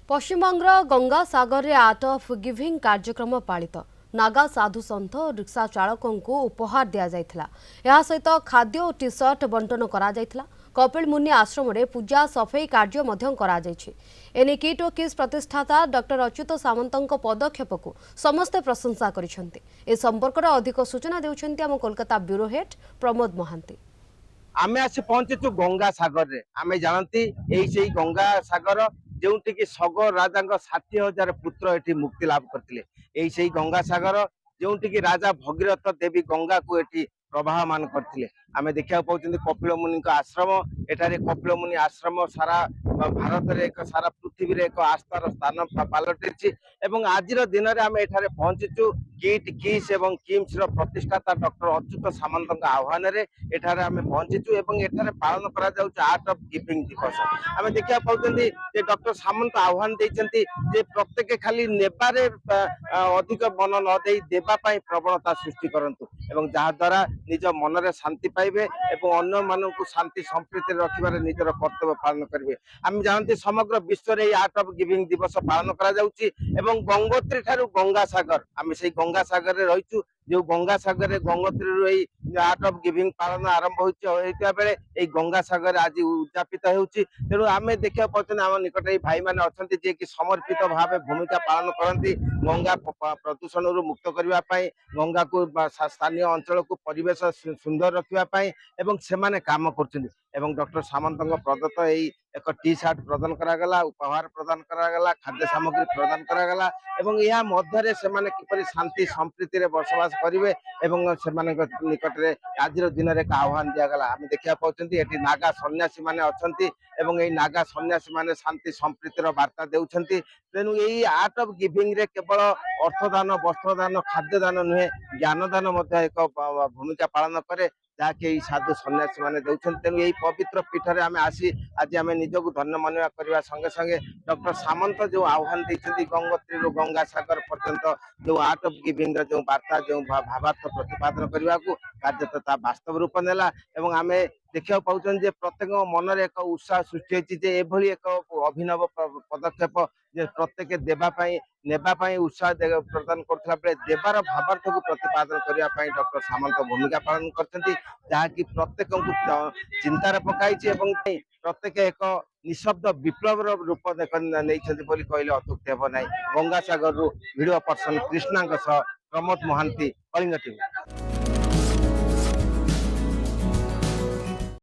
पश्चिमबंगर गंगा सागर रे art of giving कार्यक्रम पालित नागा साधु सन्थ और रिक्शा चालकों को उपहार दि जाइथिला। यह सहित खाद्य और टी सर्ट बंटन करा जाइथिला। कपिल मुनि आश्रम रे पूजा सफाई कार्य मध्यम करा जाइछि। एने किट और किस प्रतिष्ठाता डॉक्टर अच्युत सामंतक पदक्षेप को समस्ते प्रशंसा करिसेंति। ए संपर्क रे अधिक सूचना देउछंती हम कोलकाता ब्यूरो हेड प्रमोद महांती। आमे आसी पहुंचीचु गंगा सागर रे। आमे जानती एई सेई गंगा सागर जोंटी कि सगर राजा 60,000 पुत्र एठी मुक्ति लाभ करथिले। एई सेई गंगा सागर जोंटी कि राजा भगीरथ देवी गंगा को एठी प्रवाहमान करथिले। आमे देखिया पाउछन्ती कपिल मुनि आश्रम। एठारे कपिल मुनि आश्रम सारा भारत रे एक सारा पृथ्वी रे एक आस्थार स्थान पालटिछि। एवं आजिर दिन रे आमे एठारे पहुंचीचु किट किस एवं किम्स रो प्रतिष्ठाता डॉक्टर अच्युत सामंतक आह्वान रे एठारे आमे पहुंचीचु एवं एठारे पालन करा जाउछ आर्ट ऑफ गिविंग दिवस। आमे देखिया पाउछन्ती जे डॉक्टर सामंत आह्वान दैछन्ती जे प्रत्येक खाली नेबारे अधिक मन न देई देबा पई प्रवणता सृष्टि करंतु एवं जहा द्वारा निज मन रे शांति पाइबे एवं अन्य मानकु शांति संप्रीति रखिबारे निजर कर्तव्य पालन करिवे। आमे जानते समग्र विश्व रे आर्ट ऑफ गिविंग दिवस पालन करा जाउची एवं गंगोत्री ठारू गंगा सागर आमे सेई गंगा सागर रे रहिचु। जो गंगा सागर रे गंगोत्री रो आर्ट ऑफ गिविंग पालन आरंभ होइता बेले एई गंगा सागर आज उद्यापित हेउची। तेणु आमे देखिया पछन आम निकट ए भाई माने अछंती जे कि समर्पित भावे भूमिका पालन करंती गंगा प्रदूषण रु मुक्त करबा पई गंगा को स्थानीय अंचल को परिवेश सुंदर रखिबा पई एवं सेमाने काम करछन्ती। एवं डॉक्टर सामंतक प्रदत्त एई एक टी शर्ट प्रदान करागला, उपहार प्रदान करागला, खाद्य सामग्री प्रदान करागला एवं यह मध्य से किपरि शांति संप्रीति रे बसवास करिवे एवं सेमाने निकट रे आजिर दिन रे आह्वान दियागला। आमे देखिया पाउछन्ती एठी नागा सन्यासी माने अछन्ती एवं एई नागा सन्यासी माने शांति संप्रीति रो वार्ता देउछन्ती। तेनु एई आर्ट ऑफ गिविंग रे केवल अर्थदान, वस्त्रदान, खाद्यदान नुहे ज्ञानदान मध्य एक भूमिका पालन करे जहाँकि साधु सन्यासी माने देउछन्ति। तेनु एई पवित्र पीठरे आमे आसी आज आमे निजको धन्य मनवा करबा संगे संगे डॉक्टर सामंत जो आह्वान दैछन्ति गंगोत्री रो गंगा सागर पर्यंत जो आर्ट ऑफ गिविंग जो वार्ता जो भावार्थ प्रतिपादन करबा को कार्यता वास्तव रूप नेला एवं आमे देखिया पाउछन जे प्रत्येक मन रे एक उत्साह सृष्टि होछि जे एभली एक अभिनव पदक्षेप जे प्रत्येक देबा पई नेबा पई उत्साह प्रदान करथला बेले देबार भावार्थ को प्रतिपादन करिया पई डॉक्टर सामंत भूमिका पालन करछन्ति जहा कि प्रत्येक को चिंतार पकाइछि एवं प्रत्येक एक निशब्द विप्लव रूप नहीं कहले अत्युक्ति हेब नहीं। Ganga Sagar video person Krishna Pramod Mahanty Kalinga TV.